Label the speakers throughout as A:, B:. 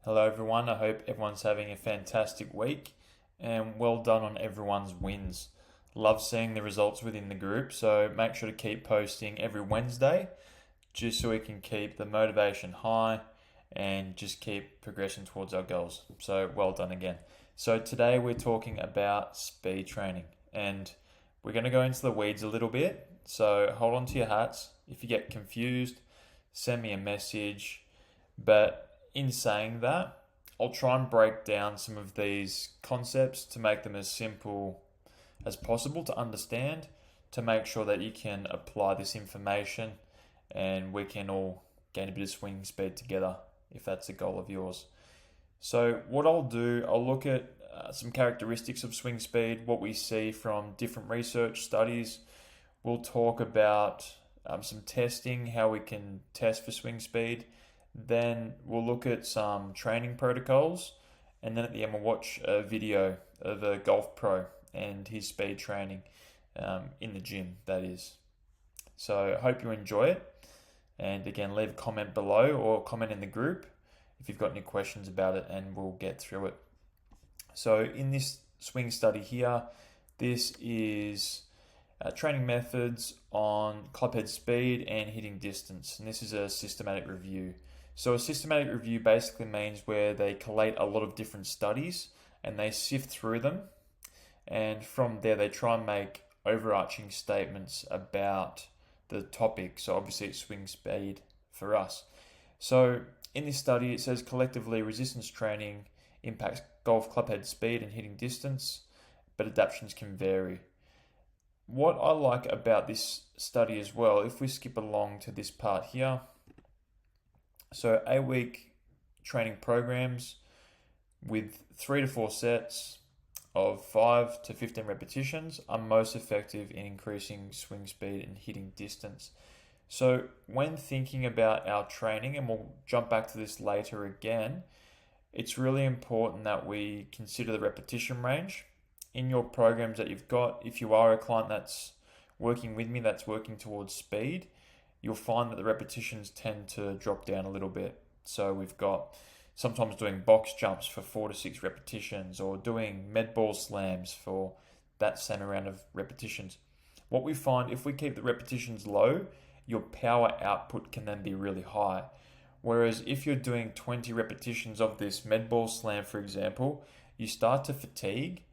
A: Hello, everyone. I hope everyone's having a fantastic week and well done on everyone's wins. Love seeing the results within the group, so make sure to keep posting every Wednesday just so we can keep the motivation high and just keep progressing towards our goals. So, well done again. So, today we're talking about speed training and we're going to go into the weeds a little bit. So, hold on to your hats. If you get confused, send me a message. But in saying that, I'll try and break down some of these concepts to make them as simple as possible to understand, to make sure that you can apply this information and we can all gain a bit of swing speed together if that's a goal of yours. So, what I'll do, I'll look at some characteristics of swing speed, what we see from different research studies. We'll talk about some testing, how we can test for swing speed. Then we'll look at some training protocols, and then at the end we'll watch a video of a golf pro and his speed training in the gym, that is. So I hope you enjoy it. And again, leave a comment below or comment in the group if you've got any questions about it, and we'll get through it. So in this swing study here, this is training methods on clubhead speed and hitting distance, and this is a systematic review. So a systematic review basically means where they collate a lot of different studies and they sift through them, and from there they try and make overarching statements about the topic. So obviously it's swing speed for us. So in this study it says collectively resistance training impacts golf clubhead speed and hitting distance, but adaptations can vary. What I like about this study as well, if we skip along to this part here, so 8-week training programs with 3 to 4 sets of 5 to 15 repetitions are most effective in increasing swing speed and hitting distance. So when thinking about our training, and we'll jump back to this later again, it's really important that we consider the repetition range in your programs that you've got. If you are a client that's working with me, that's working towards speed, you'll find that the repetitions tend to drop down a little bit. So we've got sometimes doing box jumps for 4 to 6 repetitions, or doing med ball slams for that same amount of repetitions. What we find, if we keep the repetitions low, your power output can then be really high. Whereas if you're doing 20 repetitions of this med ball slam, for example, you start to fatigue.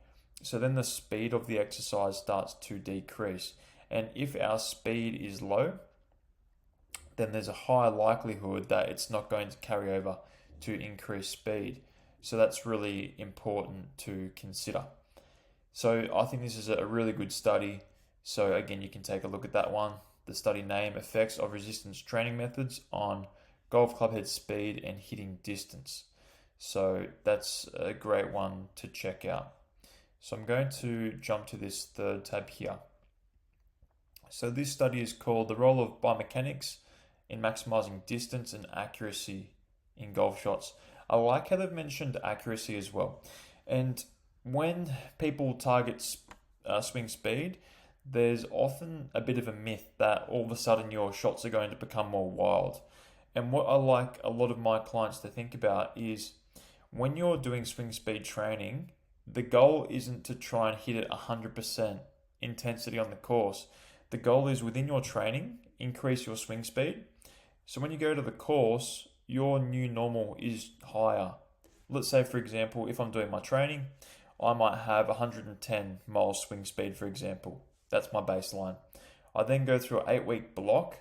A: So then the speed of the exercise starts to decrease. And if our speed is low, then there's a high likelihood that it's not going to carry over to increase speed. So that's really important to consider. So I think this is a really good study. So again, you can take a look at that one. The study name, Effects of Resistance Training Methods on Golf Clubhead Speed and Hitting Distance. So that's a great one to check out. So I'm going to jump to this third tab here. So this study is called The Role of Biomechanics in Maximizing Distance and Accuracy in Golf Shots. I like how they've mentioned accuracy as well. And when people target swing speed, there's often a bit of a myth that all of a sudden your shots are going to become more wild. And what I like a lot of my clients to think about is when you're doing swing speed training, the goal isn't to try and hit it 100% intensity on the course. The goal is within your training, increase your swing speed. So when you go to the course, your new normal is higher. Let's say, for example, if I'm doing my training, I might have 110 miles swing speed, for example. That's my baseline. I then go through an 8-week block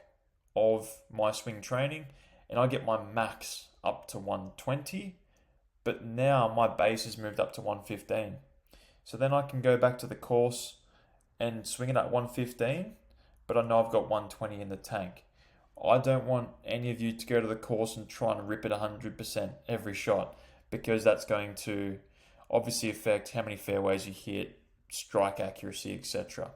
A: of my swing training and I get my max up to 120, but now my base has moved up to 115. So then I can go back to the course and swing it at 115, but I know I've got 120 in the tank. I don't want any of you to go to the course and try and rip it 100% every shot, because that's going to obviously affect how many fairways you hit, strike accuracy, etc.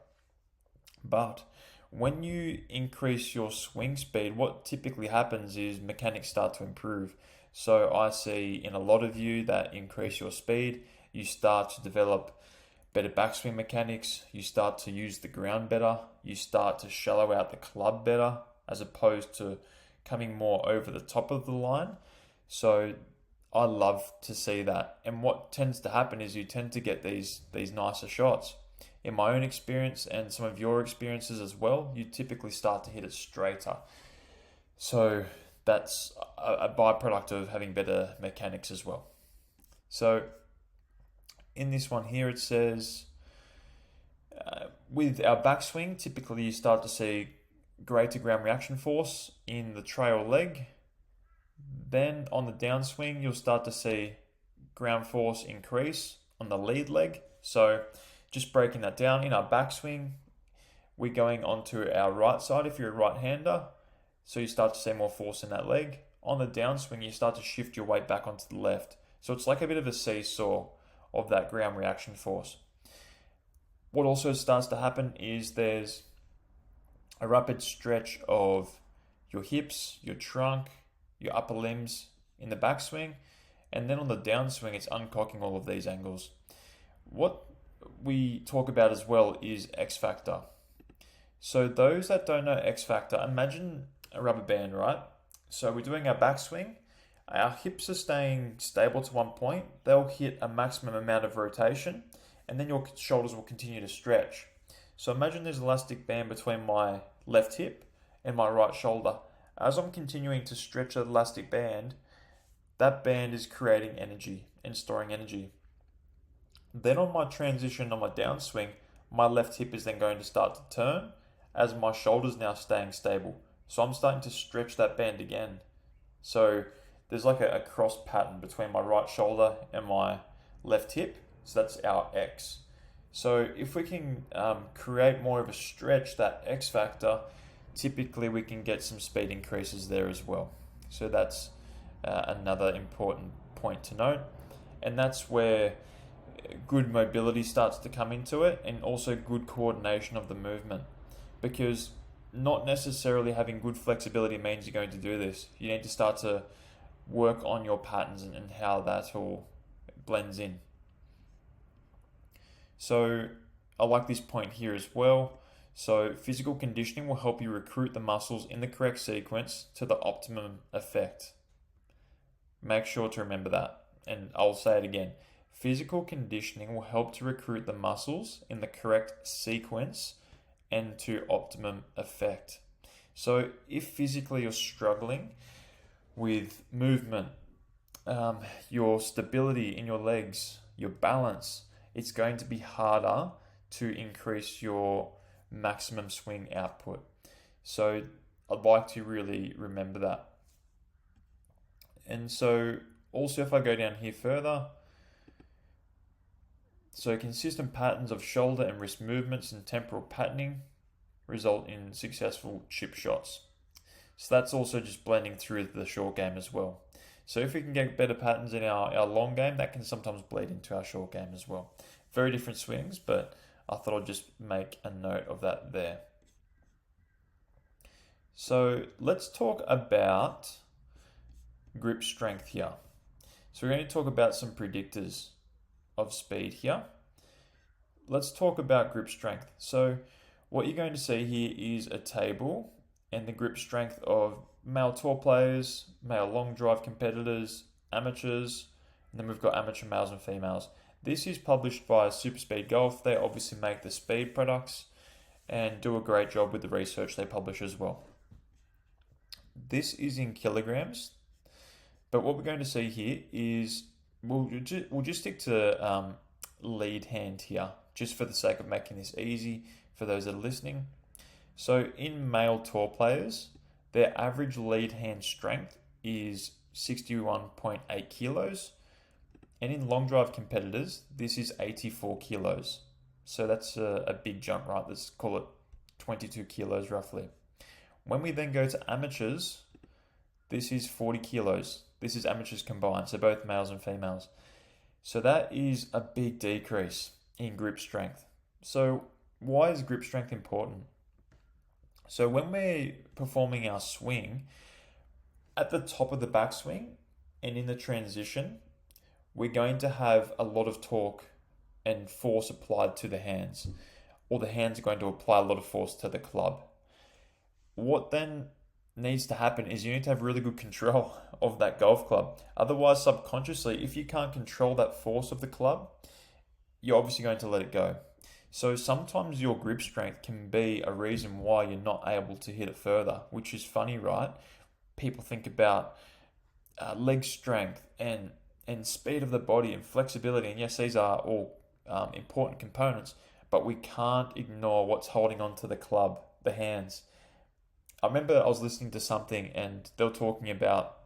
A: But when you increase your swing speed, what typically happens is mechanics start to improve. So I see in a lot of you that increase your speed, you start to develop better backswing mechanics, you start to use the ground better, you start to shallow out the club better, as opposed to coming more over the top of the line. So I love to see that. And what tends to happen is you tend to get these nicer shots. In my own experience and some of your experiences as well, you typically start to hit it straighter. So that's a byproduct of having better mechanics as well. So in this one here, it says with our backswing, typically you start to see greater ground reaction force in the trail leg. Then on the downswing, you'll start to see ground force increase on the lead leg. So just breaking that down, in our backswing, we're going onto our right side if you're a right-hander. So you start to see more force in that leg. On the downswing, you start to shift your weight back onto the left. So it's like a bit of a seesaw of that ground reaction force. What also starts to happen is there's a rapid stretch of your hips, your trunk, your upper limbs in the backswing, and then on the downswing, it's uncocking all of these angles. What we talk about as well is X factor. So those that don't know X factor, imagine a rubber band, right? So we're doing our backswing, our hips are staying stable to one point, they'll hit a maximum amount of rotation, and then your shoulders will continue to stretch. So imagine there's an elastic band between my left hip and my right shoulder. As I'm continuing to stretch that elastic band, that band is creating energy and storing energy. Then on my transition on my downswing, my left hip is then going to start to turn as my shoulder's now staying stable. So I'm starting to stretch that band again. So there's like a cross pattern between my right shoulder and my left hip. So that's our X. So if we can create more of a stretch, that X factor, typically we can get some speed increases there as well. So that's another important point to note. And that's where good mobility starts to come into it, and also good coordination of the movement. Because not necessarily having good flexibility means you're going to do this. You need to start to work on your patterns and how that all blends in. So I like this point here as well. So physical conditioning will help you recruit the muscles in the correct sequence to the optimum effect. Make sure to remember that. And I'll say it again. Physical conditioning will help to recruit the muscles in the correct sequence and to optimum effect. So if physically you're struggling with movement, your stability in your legs, your balance, it's going to be harder to increase your maximum swing output. So I'd like to really remember that. And so also if I go down here further, so consistent patterns of shoulder and wrist movements and temporal patterning result in successful chip shots. So that's also just blending through the short game as well. So if we can get better patterns in our long game, that can sometimes bleed into our short game as well. Very different swings, but I thought I'd just make a note of that there. So let's talk about grip strength here. So we're going to talk about some predictors of speed here. Let's talk about grip strength. So what you're going to see here is a table and the grip strength of male tour players, male long drive competitors, amateurs, and then we've got amateur males and females. This is published by Super Speed Golf. They obviously make the speed products and do a great job with the research they publish as well. This is in kilograms, but what we're going to see here is we'll just stick to lead hand here, just for the sake of making this easy for those that are listening. So in male tour players, their average lead hand strength is 61.8 kilos. And in long drive competitors, this is 84 kilos. So that's a big jump, right? Let's call it 22 kilos roughly. When we then go to amateurs, this is 40 kilos. This is amateurs combined, so both males and females. So that is a big decrease in grip strength. So why is grip strength important? So when we're performing our swing, at the top of the backswing and in the transition, we're going to have a lot of torque and force applied to the hands, or the hands are going to apply a lot of force to the club. What then needs to happen is you need to have really good control of that golf club. Otherwise, subconsciously, if you can't control that force of the club, you're obviously going to let it go. So sometimes your grip strength can be a reason why you're not able to hit it further, which is funny, right? People think about leg strength and speed of the body and flexibility, and yes, these are all important components, but we can't ignore what's holding on to the club, the hands. I remember I was listening to something and they were talking about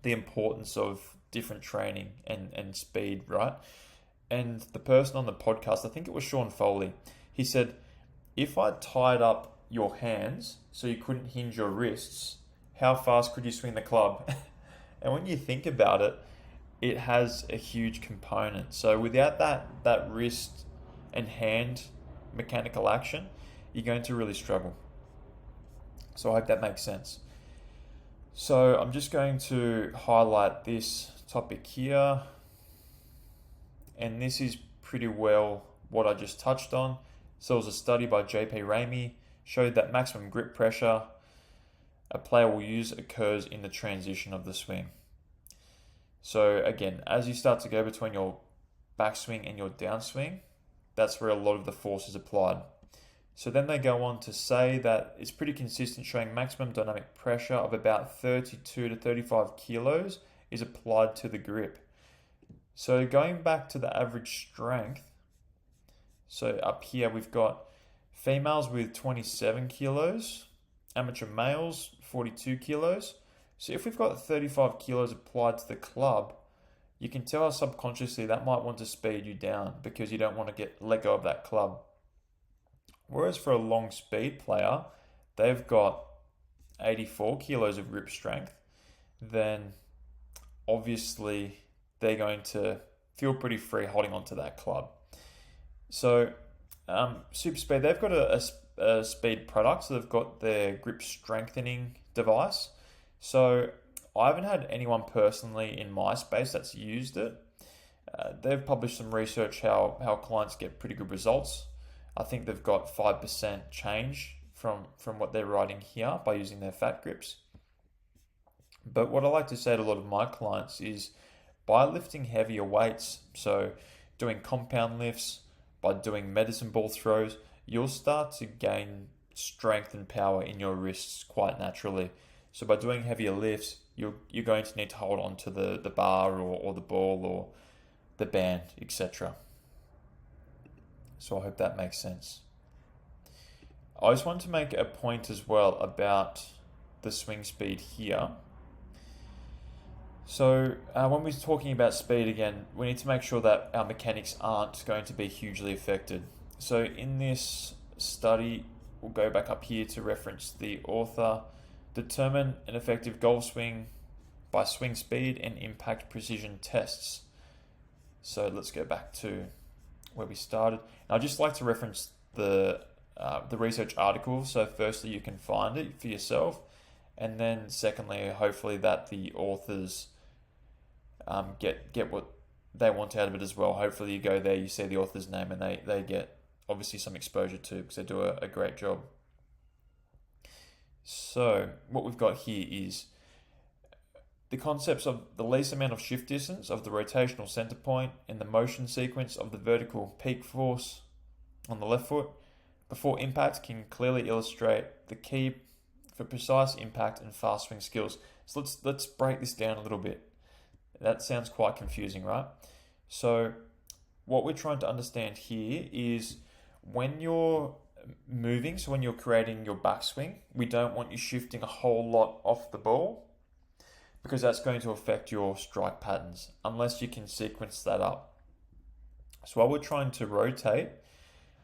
A: the importance of different training and speed, right? And the person on the podcast, I think it was Sean Foley, he said, if I tied up your hands so you couldn't hinge your wrists, how fast could you swing the club? And when you think about it, it has a huge component. So without that wrist and hand mechanical action, you're going to really struggle. So I hope that makes sense. So I'm just going to highlight this topic here. And this is pretty well what I just touched on. So it was a study by J.P. Ramey, showed that maximum grip pressure a player will use occurs in the transition of the swing. So again, as you start to go between your backswing and your downswing, that's where a lot of the force is applied. So then they go on to say that it's pretty consistent, showing maximum dynamic pressure of about 32 to 35 kilos is applied to the grip. So going back to the average strength, so up here we've got females with 27 kilos, amateur males 42 kilos. So if we've got 35 kilos applied to the club, you can tell how subconsciously that might want to speed you down because you don't want to let go of that club. Whereas for a long speed player, they've got 84 kilos of grip strength, then obviously they're going to feel pretty free holding onto that club. So Super Speed, they've got a speed product, so they've got their grip strengthening device. So I haven't had anyone personally in my space that's used it. They've published some research how clients get pretty good results. I think they've got 5% change from what they're writing here by using their fat grips. But what I like to say to a lot of my clients is by lifting heavier weights, so doing compound lifts, by doing medicine ball throws, you'll start to gain strength and power in your wrists quite naturally. So by doing heavier lifts, you're going to need to hold on to the bar or the ball or the band, etc. So I hope that makes sense. I just want to make a point as well about the swing speed here. So when we're talking about speed again, we need to make sure that our mechanics aren't going to be hugely affected. So in this study, we'll go back up here to reference the author. Determine an effective golf swing by swing speed and impact precision tests. So let's go back to where we started. And I'd just like to reference the research article. So firstly, you can find it for yourself. And then secondly, hopefully that the authors get what they want out of it as well. Hopefully you go there, you see the author's name, and they get obviously some exposure too, because they do a great job. So what we've got here is the concepts of the least amount of shift distance of the rotational center point and the motion sequence of the vertical peak force on the left foot before impact can clearly illustrate the key for precise impact and fast swing skills. So let's break this down a little bit. That sounds quite confusing, right? So what we're trying to understand here is when you're moving, so when you're creating your backswing, we don't want you shifting a whole lot off the ball because that's going to affect your strike patterns unless you can sequence that up. So while we're trying to rotate,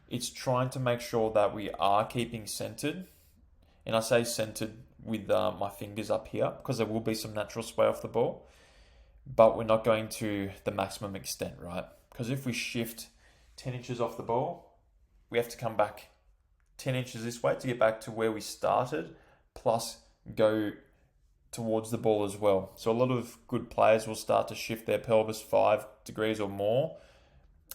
A: it's trying to make sure that we are keeping centered. And I say centered with my fingers up here because there will be some natural sway off the ball, but we're not going to the maximum extent, right? Because if we shift 10 inches off the ball, we have to come back 10 inches this way to get back to where we started, plus go towards the ball as well. So a lot of good players will start to shift their pelvis 5 degrees or more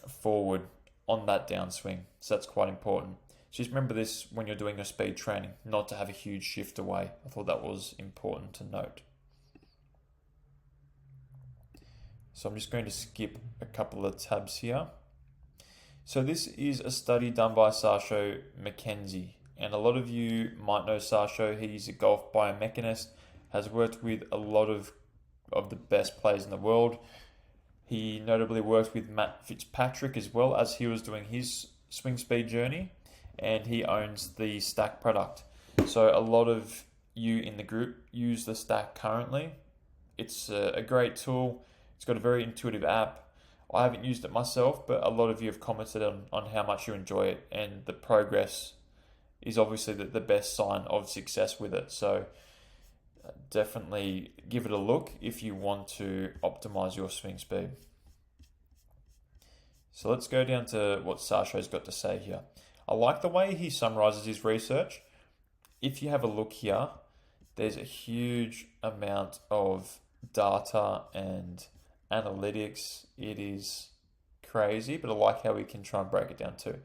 A: forward on that downswing. So that's quite important. So just remember this when you're doing your speed training, not to have a huge shift away. I thought that was important to note. So I'm just going to skip a couple of tabs here. So this is a study done by Sasho McKenzie, and a lot of you might know Sasho. He's a golf biomechanist, has worked with a lot of the best players in the world. He notably worked with Matt Fitzpatrick as well as he was doing his swing speed journey, and he owns the Stack product. So a lot of you in the group use the Stack currently. It's a great tool. It's got a very intuitive app. I haven't used it myself, but a lot of you have commented on how much you enjoy it, and the progress is obviously the best sign of success with it. So definitely give it a look if you want to optimize your swing speed. So let's go down to what Sasho's got to say here. I like the way he summarizes his research. If you have a look here, there's a huge amount of data and analytics. It is crazy, but I like how we can try and break it down too.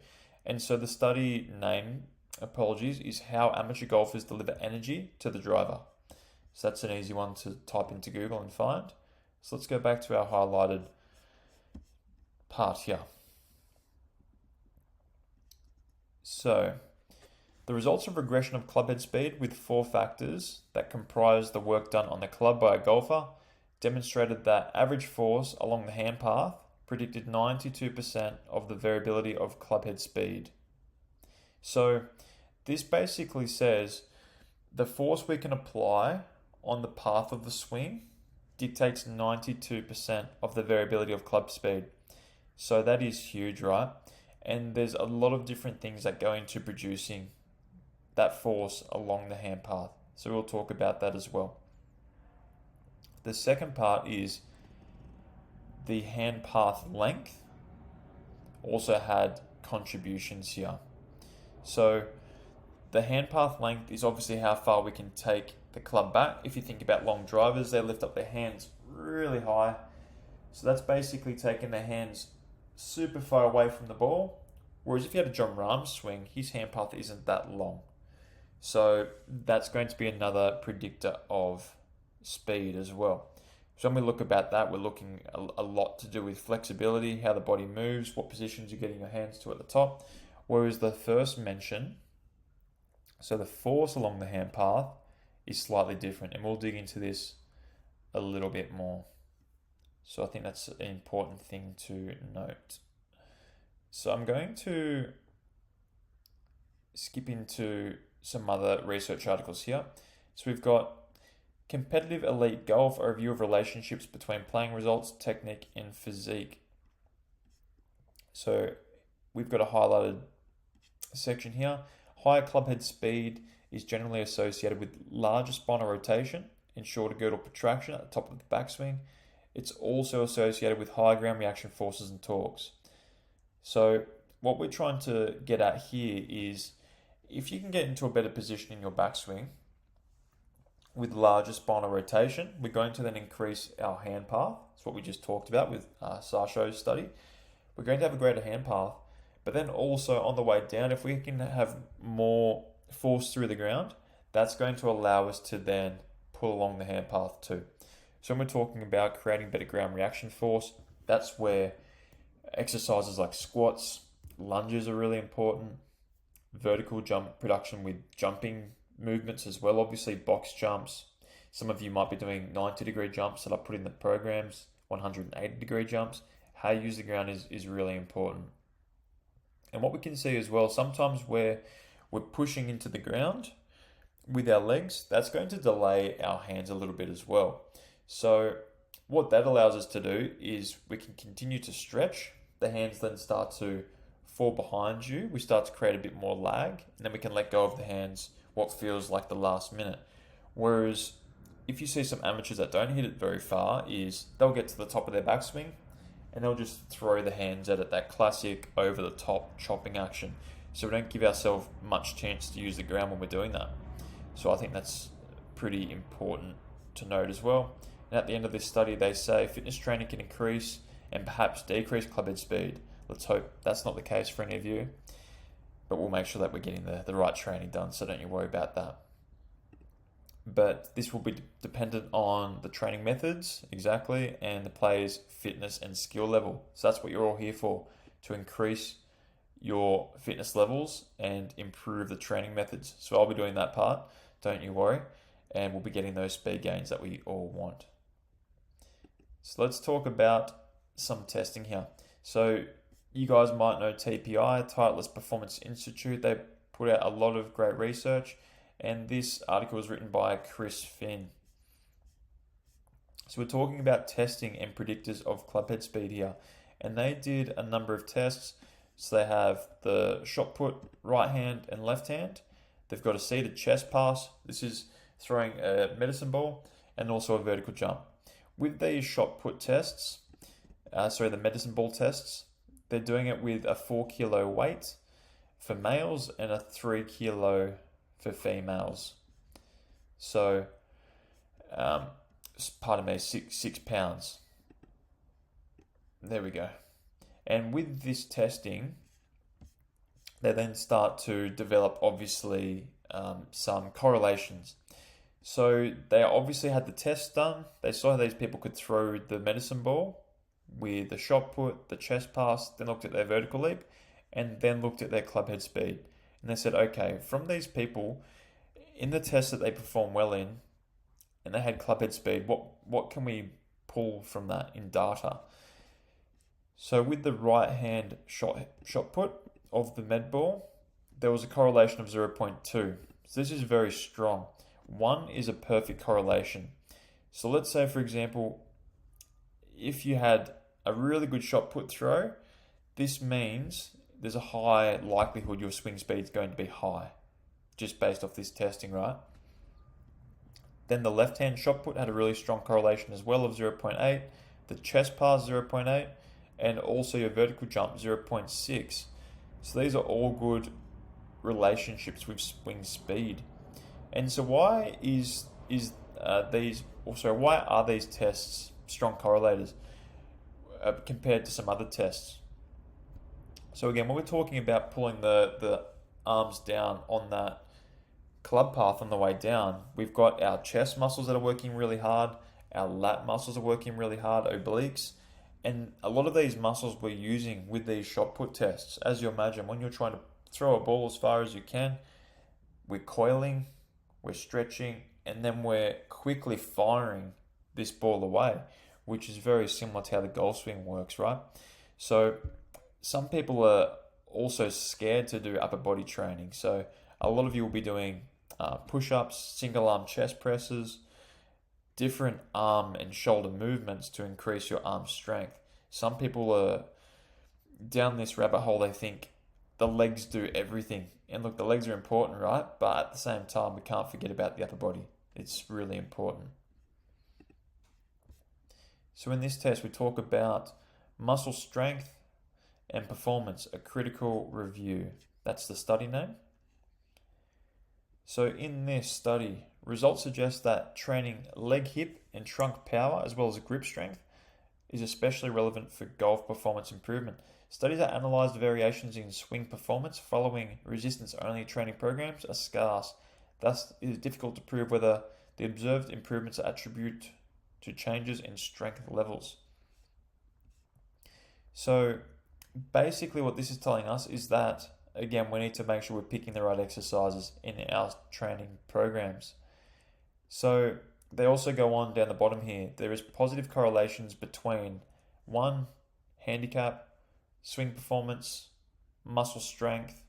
A: And so the study name, is How Amateur Golfers Deliver Energy to the Driver. So that's an easy one to type into Google and find. So let's go back to our highlighted part here. So the results of regression of clubhead speed with 4 factors that comprise the work done on the club by a golfer demonstrated that average force along the hand path predicted 92% of the variability of clubhead speed. So this basically says the force we can apply on the path of the swing dictates 92% of the variability of club speed. So that is huge, right? And there's a lot of different things that go into producing that force along the hand path. So we'll talk about that as well. The second part is the hand path length also had contributions here. So the hand path length is obviously how far we can take the club back. If you think about long drivers, they lift up their hands really high. So that's basically taking their hands super far away from the ball. Whereas if you had a John Rahm swing, his hand path isn't that long. So that's going to be another predictor of speed as well. So when we look about that, we're looking a lot to do with flexibility, how the body moves, what positions you're getting your hands to at the top. Whereas the first mention, so the force along the hand path is slightly different, and we'll dig into this a little bit more. So I think that's an important thing to note. So I'm going to skip into some other research articles here. So we've got Competitive Elite Golf, a review of relationships between playing results, technique, and physique. So we've got a highlighted section here. Higher clubhead speed is generally associated with larger spinal rotation and shorter girdle protraction at the top of the backswing. It's also associated with higher ground reaction forces and torques. So what we're trying to get at here is if you can get into a better position in your backswing with larger spinal rotation, we're going to then increase our hand path. That's what we just talked about with Sasho's study. We're going to have a greater hand path, but then also on the way down, if we can have more force through the ground, that's going to allow us to then pull along the hand path too. So when we're talking about creating better ground reaction force, that's where exercises like squats, lunges are really important. Vertical jump production with jumping movements as well, obviously box jumps. Some of you might be doing 90-degree jumps that I put in the programs, 180-degree jumps. How you use the ground is really important. And what we can see as well, sometimes where we're pushing into the ground with our legs, that's going to delay our hands a little bit as well. So what that allows us to do is we can continue to stretch. The hands then start to fall behind you. We start to create a bit more lag, and then we can let go of the hands what feels like the last minute. Whereas if you see some amateurs that don't hit it very far, is they'll get to the top of their backswing and they'll just throw the hands at it, that classic over the top chopping action. So we don't give ourselves much chance to use the ground when we're doing that. So I think that's pretty important to note as well. And at the end of this study, they say fitness training can increase and perhaps decrease clubhead speed. Let's hope that's not the case for any of you. but we'll make sure that we're getting the right training done, so don't you worry about that. But this will be dependent on the training methods, exactly, and the player's fitness and skill level. So that's what you're all here for, to increase your fitness levels and improve the training methods. So I'll be doing that part, don't you worry, and we'll be getting those speed gains that we all want. So let's talk about some testing here. So you guys might know TPI, Titleist Performance Institute. They put out a lot of great research, and this article was written by Chris Finn. So we're talking about testing and predictors of clubhead speed here, and they did a number of tests. So they have the shot put, right hand and left hand. They've got a seated chest pass. This is throwing a medicine ball, and also a vertical jump. With these shot put tests, the medicine ball tests, they're doing it with a 4 kilo weight for males and a 3 kilo for females. So, pardon me, 6 pounds. There we go. And with this testing, they then start to develop, obviously, some correlations. So they obviously had the test done. They saw how these people could throw the medicine ball with the shot put, the chest pass, then looked at their vertical leap, and then looked at their clubhead speed. And they said, okay, from these people, in the tests that they performed well in, and they had clubhead speed, what can we pull from that in data? So with the right hand shot put of the med ball, there was a correlation of 0.2. So this is very strong. 1 is a perfect correlation. So let's say, for example, if you had a really good shot put throw, this means there's a high likelihood your swing speed is going to be high, just based off this testing, right? Then the left hand shot put had a really strong correlation as well of 0.8, the chest pass 0.8, and also your vertical jump 0.6. So these are all good relationships with swing speed. And so why are these tests strong correlators compared to some other tests? So again, when we're talking about pulling the arms down on that club path on the way down, we've got our chest muscles that are working really hard, our lat muscles are working really hard, obliques, and a lot of these muscles we're using with these shot put tests. As you imagine, when you're trying to throw a ball as far as you can, we're coiling, we're stretching, and then we're quickly firing this ball away, which is very similar to how the golf swing works, right? So some people are also scared to do upper body training. So a lot of you will be doing push-ups, single arm chest presses, different arm and shoulder movements to increase your arm strength. Some people are down this rabbit hole. They think the legs do everything. And look, the legs are important, right? But at the same time, we can't forget about the upper body. It's really important. So in this test, we talk about muscle strength and performance, a critical review. That's the study name. So in this study, results suggest that training leg, hip, and trunk power, as well as grip strength, is especially relevant for golf performance improvement. Studies that analyze the variations in swing performance following resistance-only training programs are scarce. Thus, it is difficult to prove whether the observed improvements are attributed to changes in strength levels. So, basically what this is telling us is that, again, we need to make sure we're picking the right exercises in our training programs. So, they also go on down the bottom here. There is positive correlations between 1, handicap, swing performance, muscle strength,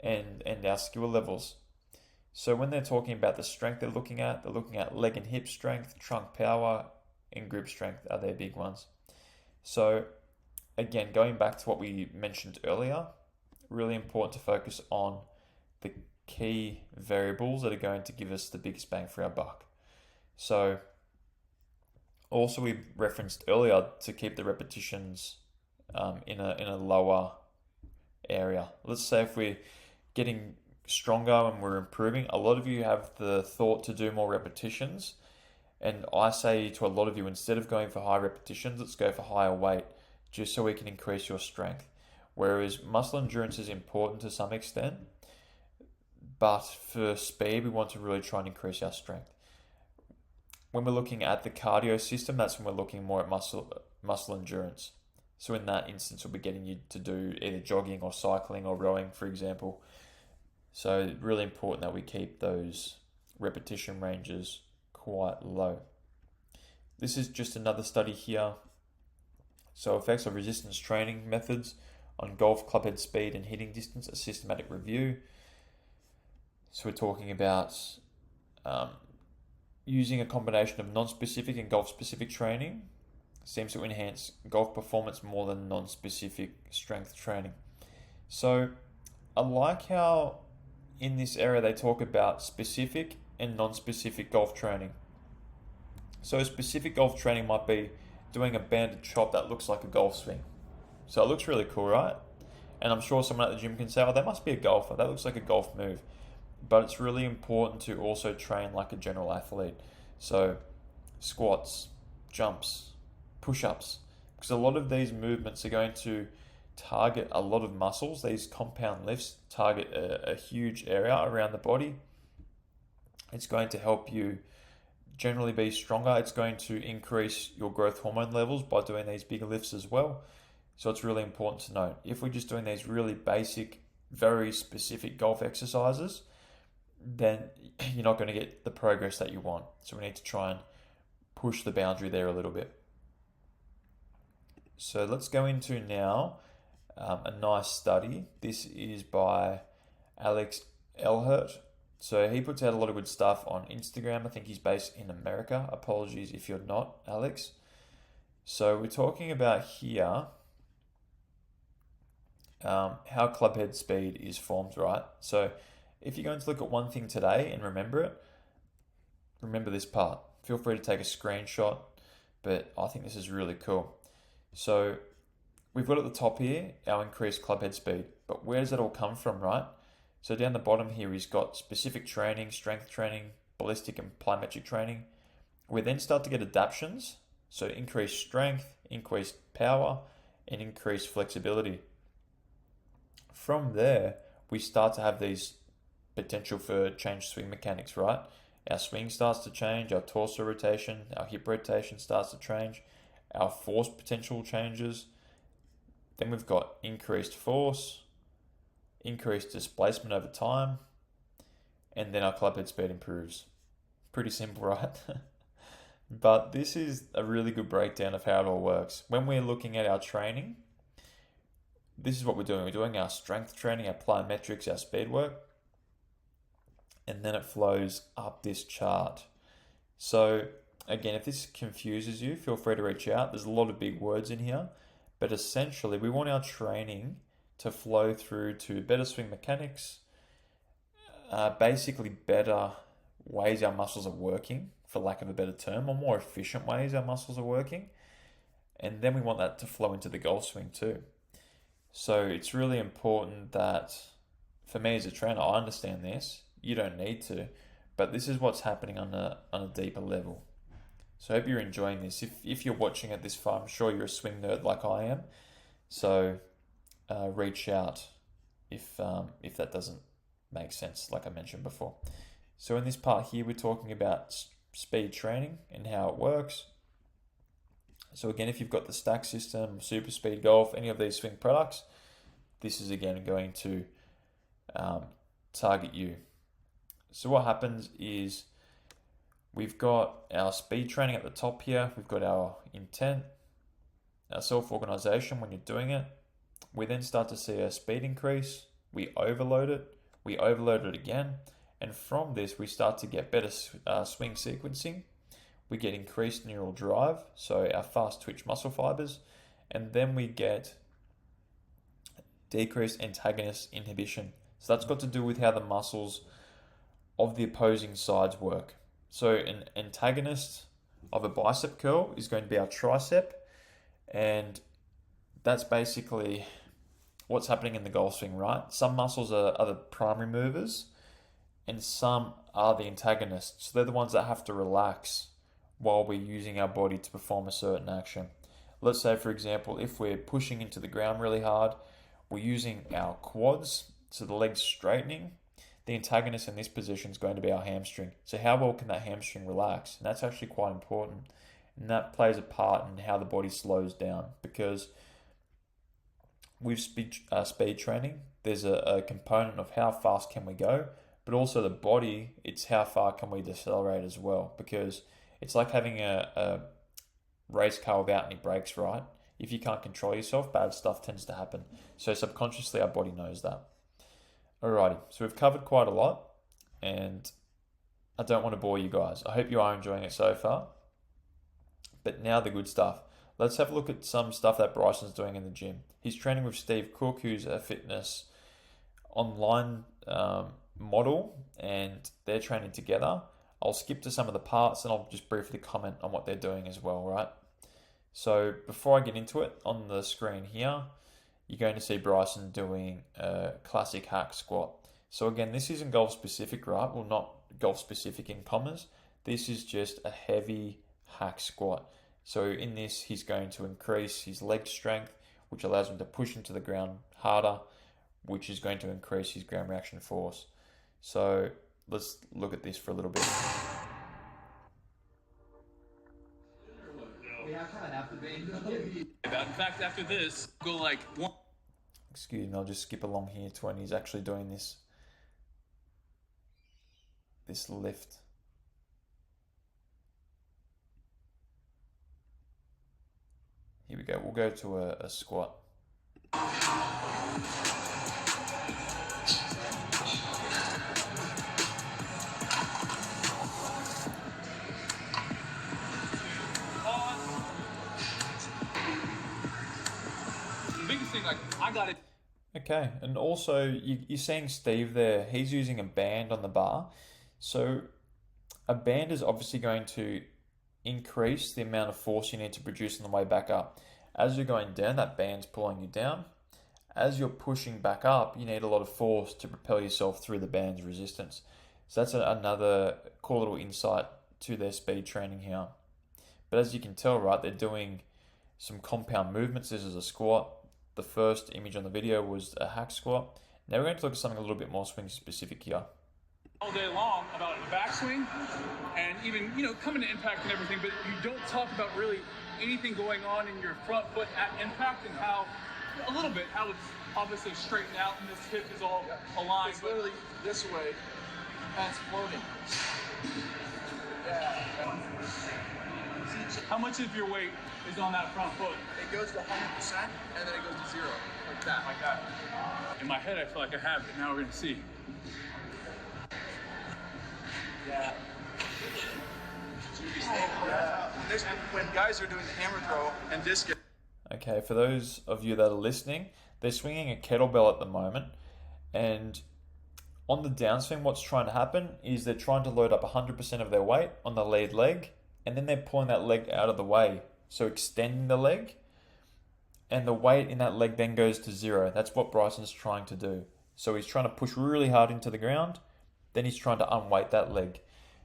A: and our skill levels. So when they're talking about the strength they're looking at leg and hip strength, trunk power, and grip strength are their big ones. So again, going back to what we mentioned earlier, really important to focus on the key variables that are going to give us the biggest bang for our buck. So also we referenced earlier to keep the repetitions in a lower area. Let's say if we're getting stronger and we're improving, a lot of you have the thought to do more repetitions, and I say to a lot of you, instead of going for high repetitions, let's go for higher weight, just so we can increase your strength. Whereas muscle endurance is important to some extent, but for speed, we want to really try and increase our strength. When we're looking at the cardio system, that's when we're looking more at muscle endurance. So in that instance, we'll be getting you to do either jogging or cycling or rowing, for example. So really important that we keep those repetition ranges quite low. This is just another study here. So effects of resistance training methods on golf clubhead speed and hitting distance, a systematic review. So we're talking about using a combination of non-specific and golf-specific training seems to enhance golf performance more than non-specific strength training. So I like how in this area they talk about specific and non-specific golf training. So specific golf training might be doing a banded chop that looks like a golf swing. So it looks really cool, right? And I'm sure someone at the gym can say, oh, that must be a golfer. That looks like a golf move. But it's really important to also train like a general athlete. So squats, jumps, push-ups. Because a lot of these movements are going to target a lot of muscles. These compound lifts target a huge area around the body. It's going to help you generally be stronger. It's going to increase your growth hormone levels by doing these bigger lifts as well. So it's really important to note. If we're just doing these really basic, very specific golf exercises, then you're not going to get the progress that you want. So we need to try and push the boundary there a little bit. So let's go into now a nice study. This is by Alex Elhert. So he puts out a lot of good stuff on Instagram. I think he's based in America. Apologies if you're not, Alex. So we're talking about here how clubhead speed is formed, right? So if you're going to look at one thing today and remember it, remember this part. Feel free to take a screenshot, but I think this is really cool. So we've got at the top here our increased clubhead speed, but where does that all come from, right? So down the bottom here, he's got specific training, strength training, ballistic and plyometric training. We then start to get adaptations, so increased strength, increased power, and increased flexibility. From there, we start to have these potential for changed swing mechanics, right? Our swing starts to change, our torso rotation, our hip rotation starts to change, our force potential changes. Then we've got increased force, increased displacement over time, and then our clubhead speed improves. Pretty simple, right? But this is a really good breakdown of how it all works. When we're looking at our training, this is what we're doing. We're doing our strength training, our plyometrics, our speed work, and then it flows up this chart. So again, if this confuses you, feel free to reach out. There's a lot of big words in here, but essentially we want our training to flow through to better swing mechanics, basically better ways our muscles are working, for lack of a better term, or more efficient ways our muscles are working. And then we want that to flow into the golf swing too. So it's really important that, for me as a trainer, I understand this. You don't need to, but this is what's happening on a deeper level. So I hope you're enjoying this. If you're watching it this far, I'm sure you're a swing nerd like I am. So reach out if that doesn't make sense, like I mentioned before. So in this part here, we're talking about speed training and how it works. So again, if you've got the stack system, super speed golf, any of these swing products, this is again going to target you. So what happens is we've got our speed training at the top here. We've got our intent, our self-organization when you're doing it. We then start to see a speed increase. We overload it again. And from this, we start to get better swing sequencing. We get increased neural drive, so our fast twitch muscle fibers. And then we get decreased antagonist inhibition. So that's got to do with how the muscles of the opposing sides work. So an antagonist of a bicep curl is going to be our tricep, and that's basically what's happening in the golf swing, right? Some muscles are the primary movers, and some are the antagonists. So they're the ones that have to relax while we're using our body to perform a certain action. Let's say, for example, if we're pushing into the ground really hard, we're using our quads, so the legs straightening. The antagonist in this position is going to be our hamstring. So how well can that hamstring relax? And that's actually quite important. And that plays a part in how the body slows down, because with speed training, there's a component of how fast can we go, but also the body, it's how far can we decelerate as well, because it's like having a race car without any brakes, right? If you can't control yourself, bad stuff tends to happen. So subconsciously, our body knows that. Alrighty, so we've covered quite a lot, and I don't want to bore you guys. I hope you are enjoying it so far. But now the good stuff. Let's have a look at some stuff that Bryson's doing in the gym. He's training with Steve Cook, who's a fitness online model, and they're training together. I'll skip to some of the parts and I'll just briefly comment on what they're doing as well, right? So before I get into it, on the screen here, you're going to see Bryson doing a classic hack squat. So again, this isn't golf specific, right? Well, not golf specific in commas. This is just a heavy hack squat. So in this, he's going to increase his leg strength, which allows him to push into the ground harder, which is going to increase his ground reaction force. So let's look at this for a little bit.
B: In fact, after this, go like one.
A: Excuse me, I'll just skip along here to when he's actually doing this lift. Here we go. We'll go to a squat.
B: Biggest thing, like, I got it.
A: Okay, and also you're seeing Steve there. He's using a band on the bar. So a band is obviously going to increase the amount of force you need to produce on the way back up. As you're going down, that band's pulling you down. As you're pushing back up, you need a lot of force to propel yourself through the band's resistance. So that's another cool little insight to their speed training here. But as you can tell, right, they're doing some compound movements. This is a squat. The first image on the video was a hack squat. Now we're going to look at something a little bit more swing specific here.
B: All day long about the backswing and even, coming to impact and everything, but you don't talk about really anything going on in your front foot at impact and how it's obviously straightened out and this hip is all aligned.
C: It's literally this way and it's floating. Yeah.
B: How much of your weight is on that front foot?
C: It goes to 100% and then it goes to 0, like that.
B: Like that. In my head, I feel like I have it. Now we're going to see.
C: Yeah. When guys are doing the hammer throw and disc.
A: Okay, for those of you that are listening, they're swinging a kettlebell at the moment, and on the downswing, what's trying to happen is they're trying to load up 100% of their weight on the lead leg, and then they're pulling that leg out of the way, so extending the leg, and the weight in that leg then goes to 0. That's what Bryson's trying to do. So he's trying to push really hard into the ground, then he's trying to unweight that leg.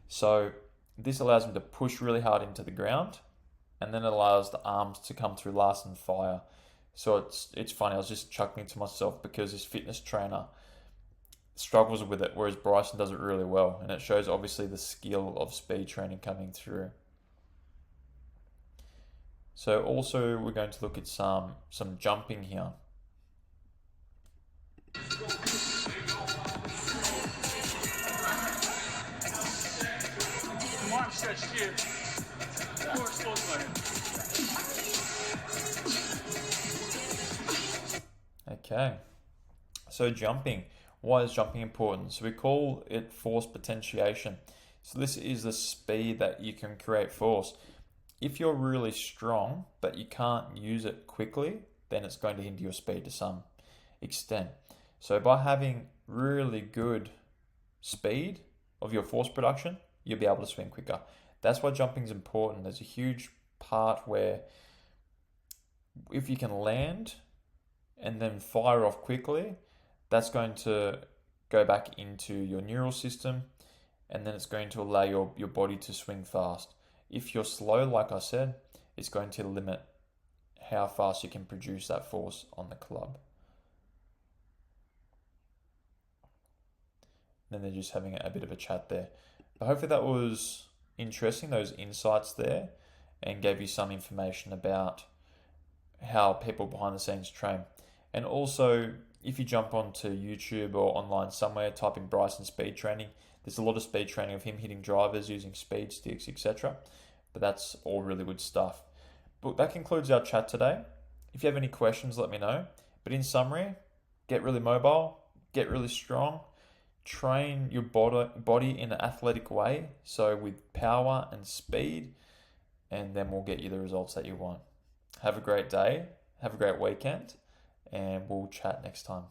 A: So this allows him to push really hard into the ground, and then it allows the arms to come through last and fire. So it's funny, I was just chuckling to myself because this fitness trainer struggles with it, whereas Bryson does it really well, and it shows obviously the skill of speed training coming through. So also we're going to look at some jumping here.
B: More I'm stretched here, more exposed by it.
A: Okay, so jumping. Why is jumping important? So we call it force potentiation. So this is the speed that you can create force. If you're really strong, but you can't use it quickly, then it's going to hinder your speed to some extent. So by having really good speed of your force production, you'll be able to swing quicker. That's why jumping is important. There's a huge part where if you can land and then fire off quickly, that's going to go back into your neural system, and then it's going to allow your body to swing fast. If you're slow, like I said, it's going to limit how fast you can produce that force on the club. then they're just having a bit of a chat there. But hopefully that was interesting, those insights there, and gave you some information about how people behind the scenes train. And also, if you jump onto YouTube or online somewhere, type in Bryson speed training, there's a lot of speed training of him hitting drivers using speed sticks, etc. But that's all really good stuff. But that concludes our chat today. If you have any questions, let me know. But in summary, get really mobile, get really strong, train your body in an athletic way, so with power and speed, and then we'll get you the results that you want. Have a great day, have a great weekend, and we'll chat next time.